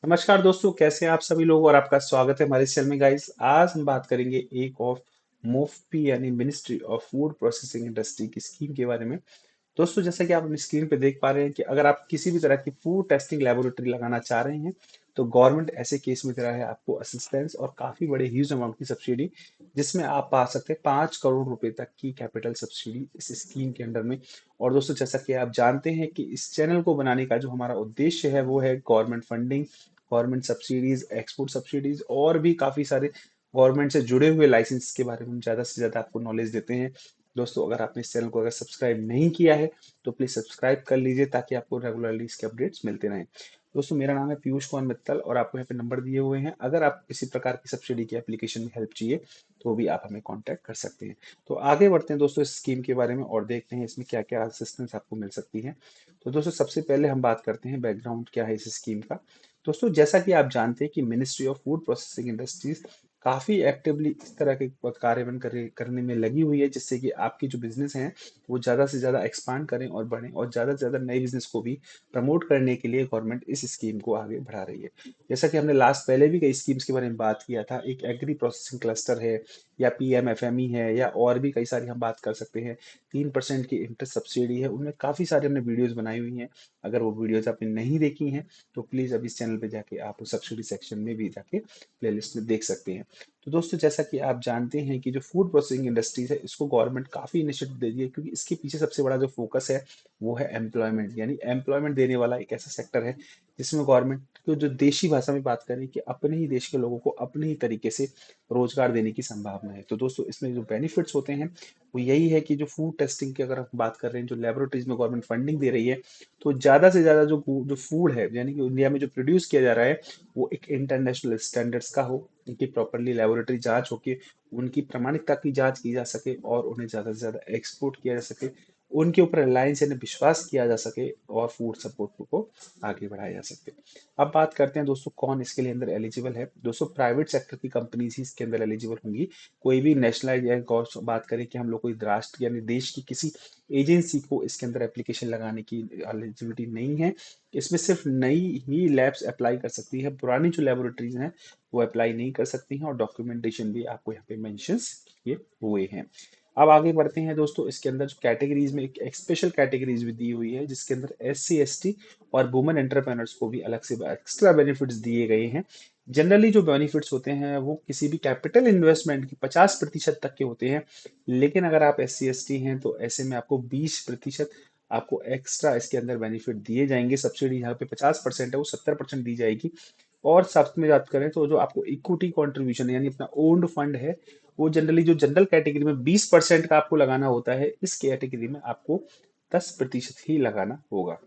नमस्कार दोस्तों, कैसे हैं आप सभी लोग और आपका स्वागत है हमारे चैनल में गाइस। आज हम बात करेंगे एक ऑफ मोफपी यानी ministry of food processing industry की स्कीम के बारे में। दोस्तों, जैसा कि आप अपनी स्क्रीन पे देख पा रहे हैं कि अगर आप किसी भी तरह की फूड टेस्टिंग लेबोरेटरी लगाना चाह रहे हैं तो गवर्नमेंट ऐसे केस में दे रहा है आपको असिस्टेंस और काफी बड़े ह्यूज अमाउंट की सब्सिडी, जिसमें आप पा सकते हैं 5 करोड़ रुपए तक की कैपिटल सब्सिडी इस स्कीम के अंडर में। और दोस्तों, जैसा कि आप जानते हैं कि इस चैनल को बनाने का जो हमारा उद्देश्य है वो है government funding, government subsidies, export subsidies और भी काफी सारे गवर्नमेंट से जुड़े हुए लाइसेंस के बारे में हम ज्यादा से ज्यादा आपको नॉलेज देते हैं। दोस्तों, अगर आपने इस चैनल को अगर सब्सक्राइब नहीं किया है तो प्लीज सब्सक्राइब कर लीजिए ताकि आपको रेगुलरली इसके अपडेट्स मिलते रहें। दोस्तों, मेरा नाम है पीयूष कुमार मित्तल और आपको यहाँ पे नंबर दिए हुए हैं। अगर आप किसी प्रकार की सब्सिडी की एप्लीकेशन में हेल्प चाहिए तो भी आप हमें कांटेक्ट कर सकते हैं। तो आगे बढ़ते हैं दोस्तों इस स्कीम के बारे में और देखते हैं इसमें क्या क्या असिस्टेंस आपको मिल सकती है। तो दोस्तों, सबसे पहले हम बात करते हैं बैकग्राउंड क्या है इस स्कीम का। दोस्तों, जैसा कि आप जानते हैं कि ministry of food processing industries काफी एक्टिवली इस तरह के कार्यान्वयन करने में लगी हुई है, जिससे कि आपकी जो बिजनेस है वो ज्यादा से ज्यादा एक्सपांड करें और बढ़ें, और ज्यादा से ज्यादा नए बिजनेस को भी प्रमोट करने के लिए गवर्नमेंट इस स्कीम को आगे बढ़ा रही है। जैसा कि हमने लास्ट पहले भी कई स्कीम्स के बारे में बात किया था, एक एग्री प्रोसेसिंग क्लस्टर है या पीएमएफएमई है या और भी कई सारी हम बात कर सकते हैं। 3% की इंटरेस्ट सब्सिडी है, उनमें काफी सारे हमने वीडियोस बनाई हुई हैं। अगर वो वीडियोस आपने नहीं देखी हैं तो प्लीज अभी इस चैनल पे जाके आप सब्सिडी सेक्शन में भी जाके प्लेलिस्ट में देख सकते हैं। तो दोस्तों, जैसा कि आप जानते हैं कि जो फूड प्रोसेसिंग इंडस्ट्रीज है इसको गवर्नमेंट काफी इनिशिएटिव दे रही है, क्योंकि इसके पीछे सबसे बड़ा जो फोकस है वो है एम्प्लॉयमेंट, यानी एम्प्लॉयमेंट देने वाला एक ऐसा सेक्टर है जिसमें गवर्नमेंट को, जो देशी भाषा में बात करें, कि अपने ही देश के लोगों को अपने ही तरीके से रोजगार देने की संभावना है। तो दोस्तों, इसमें जो बेनिफिट्स होते हैं वो यही है कि जो फूड टेस्टिंग की अगर हम बात कर रहे हैं, जो लेबोरेटरीज में गवर्नमेंट फंडिंग दे रही है, तो ज्यादा से ज्यादा जो जो फूड है यानी कि इंडिया में जो प्रोड्यूस किया जा रहा है वो एक इंटरनेशनल स्टैंडर्ड्स का हो, उनकी प्रॉपरली लेबोरेटरी जांच होके उनकी प्रामाणिकता की जांच की जा सके और उन्हें ज्यादा से ज्यादा एक्सपोर्ट किया जा सके, उनके ऊपर रिलायंस यानी विश्वास किया जा सके और फूड सपोर्ट को आगे बढ़ाया जा सके। अब बात करते हैं दोस्तों कौन इसके लिए अंदर एलिजिबल है। दोस्तों, प्राइवेट सेक्टर की कंपनीज ही इसके अंदर एलिजिबल होंगी। कोई भी नेशनलाइज या बात करें कि हम लोग कोई राष्ट्र यानी देश की किसी एजेंसी को इसके अंदर एप्लीकेशन लगाने की एलिजिबिलिटी नहीं है। इसमें सिर्फ नई ही लैब्स अप्लाई कर सकती है, पुरानी जो लेबोरेटरीज हैं वो अप्लाई नहीं कर सकती हैं, और डॉक्यूमेंटेशन भी आपको यहाँ पे मेंशंस किए हुए हैं। अब आगे बढ़ते हैं दोस्तों, इसके अंदर जो कैटेगरीज में एक स्पेशल कैटेगरीज भी दी हुई है, जिसके अंदर SC ST और वुमेन एंटरप्रेन्योर्स को भी अलग से एक्स्ट्रा बेनिफिट्स दिए गए हैं। जनरली जो बेनिफिट्स होते हैं वो किसी भी कैपिटल इन्वेस्टमेंट की 50% तक के होते हैं, लेकिन अगर आप SC ST हैं तो ऐसे में आपको 20% आपको एक्स्ट्रा इसके अंदर बेनिफिट दिए जाएंगे। सब्सिडी यहाँ पे 50% है, वो 70% दी जाएगी। और साथ में बात करें तो जो आपको इक्विटी कंट्रीब्यूशन यानी अपना ओन्ड फंड है, वो जनरली जो जनरल कैटेगरी में 20% का आपको लगाना होता है, इस कैटेगरी में आपको 10% ही लगाना होगा।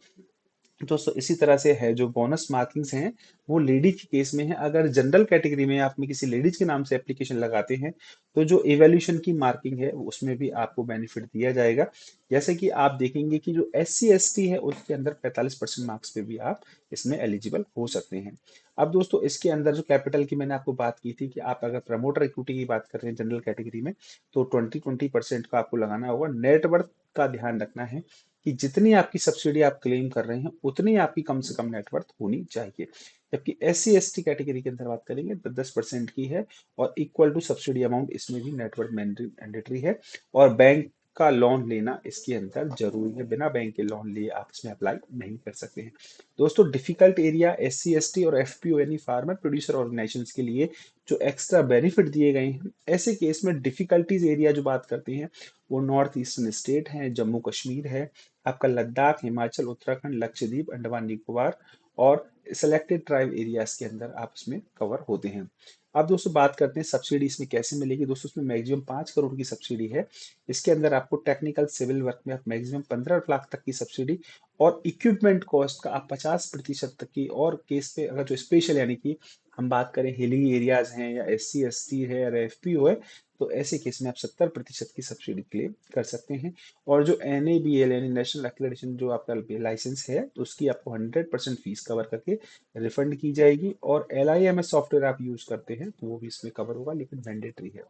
दोस्तों, इसी तरह से है जो बोनस मार्किंग्स हैं वो लेडीज के केस में है। अगर जनरल कैटेगरी में आप में किसी लेडीज के नाम से एप्लीकेशन लगाते हैं तो जो इवैल्यूएशन की मार्किंग है उसमें भी आपको बेनिफिट दिया जाएगा। जैसे कि आप देखेंगे कि जो SC ST है उसके अंदर 45% मार्क्स पे भी आप इसमें एलिजिबल हो सकते हैं। अब दोस्तों, इसके अंदर जो कैपिटल की मैंने आपको बात की थी कि आप अगर प्रमोटर इक्विटी की बात कर रहे हैं जनरल कैटेगरी में, तो 20% का आपको लगाना होगा। नेटवर्थ का ध्यान रखना है कि जितनी आपकी सब्सिडी आप क्लेम कर रहे हैं उतनी आपकी कम से कम नेटवर्थ होनी चाहिए। जबकि SC ST कैटेगरी के अंदर बात करेंगे तो 10% की है, और इक्वल टू सब्सिडी अमाउंट इसमें भी नेटवर्थ मैंडेटरी है। और बैंक का लोन लेना इसके अंदर जरूरी है, बिना बैंक के लोन लिए आप इसमें अप्लाई नहीं कर सकते हैं। दोस्तों, डिफिकल्ट एरिया SC ST और FPO यानी फार्मर प्रोड्यूसर ऑर्गेनाइजेशन के लिए जो एक्स्ट्रा बेनिफिट दिए गए हैं, ऐसे केस में डिफिकल्टीज एरिया जो बात करते हैं वो नॉर्थ ईस्टर्न स्टेट है, जम्मू कश्मीर है, आपका लद्दाख, हिमाचल, उत्तराखंड, लक्षद्वीप, अंडमान निकोबार और सेलेक्टेड ट्राइब एरियाज के अंदर आप इसमें कवर होते हैं। अब दोस्तों, बात करते हैं सब्सिडी इसमें कैसे मिलेगी। दोस्तों, इसमें मैक्सिमम 5 करोड़ की सब्सिडी है। इसके अंदर आपको टेक्निकल सिविल वर्क में आप मैक्सिमम 15 लाख तक की सब्सिडी, और इक्विपमेंट कॉस्ट का आप 50% तक की, और केस पे अगर जो स्पेशल यानी कि हम बात करें हिली एरियाज हैं या SC ST है या FPO है, तो ऐसे केस में आप 70% की सब्सिडी क्लेम कर सकते हैं। और जो NABL यानी नेशनल एक्रेडिटेशन जो आपका लाइसेंस है, तो उसकी आपको 100% फीस कवर करके रिफंड की जाएगी। और LIMS सॉफ्टवेयर आप यूज करते हैं तो वो भी इसमें कवर होगा, लेकिन मैंडेटरी है।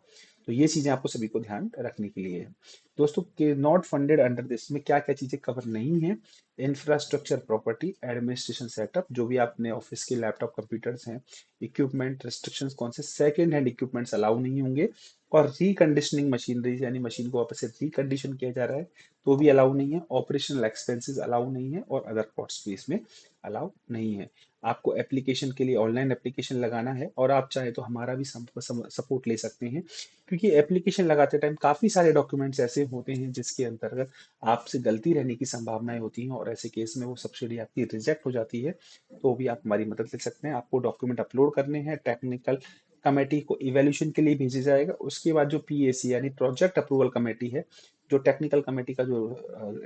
तो ये चीजें आपको सभी को ध्यान रखने के लिए है। दोस्तों के नॉट फंडेड अंडर दिस में क्या क्या चीजें कवर नहीं है? इंफ्रास्ट्रक्चर, प्रॉपर्टी, एडमिनिस्ट्रेशन सेटअप, जो भी आपने ऑफिस के लैपटॉप कंप्यूटर्स हैं, इक्विपमेंट रिस्ट्रिक्शंस कौन से, सेकेंड हैंड इक्विपमेंट्स अलाउ नहीं होंगे। और रिकंडीशनिंग मशीनरी यानी मशीन को वापस से रिकंडीशन किया जा रहा है तो भी अलाउ नहीं है। ऑपरेशनल एक्सपेंसेस अलाउ नहीं है और अदर कॉस्ट भी इसमें अलाउ नहीं है। आपको एप्लीकेशन के लिए ऑनलाइन एप्लीकेशन लगाना है और आप चाहे तो हमारा भी सपोर्ट ले सकते हैं, क्योंकि एप्लीकेशन लगाते टाइम काफ़ी सारे डॉक्यूमेंट्स ऐसे होते हैं जिसके अंतर्गत आपसे गलती रहने की संभावनाएं होती हैं और ऐसे केस में वो सब्सिडी आपकी रिजेक्ट हो जाती है। तो भी आप हमारी मदद ले सकते हैं। आपको डॉक्यूमेंट अपलोड करने हैं, टेक्निकल कमेटी को इवैल्यूएशन के लिए भेजा जाएगा। उसके बाद जो PAC यानी प्रोजेक्ट अप्रूवल कमेटी है, जो टेक्निकल कमेटी का जो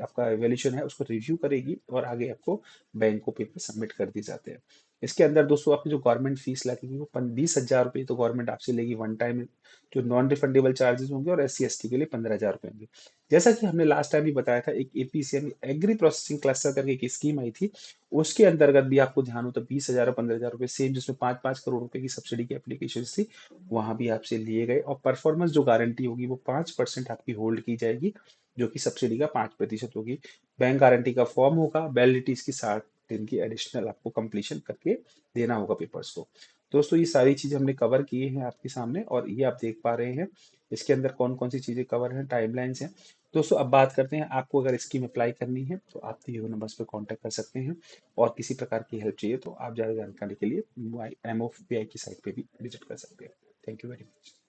आपका इवैल्यूएशन है उसको रिव्यू करेगी और आगे आपको बैंक को पेपर सबमिट कर दिए जाते हैं। इसके अंदर दोस्तों आपकी जो गवर्नमेंट फीस लगेगी वो 20,000 रुपये तो गवर्नमेंट आपसे लेगी वन टाइम, जो नॉन रिफंडेबल चार्जेस होंगे, और SC ST के लिए 15,000 रुपये होंगे। जैसा कि हमने लास्ट टाइम भी बताया था, एक APC यानी एग्री प्रोसेसिंग क्लस्टर करके एक स्कीम आई थी, उसके अंतर्गत भी आपको ध्यान हो तो 20,000 और 15,000 रुपये सेम, जिसमें 5-5 करोड़ रुपए की सब्सिडी की एप्लीकेशन थी, वहां भी आपसे लिए गए। और परफॉर्मेंस जो गारंटी होगी वो 5% आपकी होल्ड की जाएगी, जो कि सब्सिडी का 5% होगी। बैंक गारंटी का फॉर्म होगा, वैलिडिटी इसकी 60 दिन की एडिशनल आपको कंप्लीशन करके देना होगा पेपर्स को। दोस्तों ये सारी चीजें हमने कवर की हैं आपके सामने, और ये आप देख पा रहे हैं इसके अंदर कौन कौन सी चीजें कवर हैं, टाइमलाइंस हैं। दोस्तों अब बात करते हैं, आपको अगर स्कीम अप्लाई करनी है तो आप दिए हुए नंबर्स पर कांटेक्ट कर सकते हैं। और किसी प्रकार की हेल्प चाहिए तो आप ज़्यादा जानकारी के लिए MOPI की साइट पे भी विजिट कर सकते हैं। Thank you very much.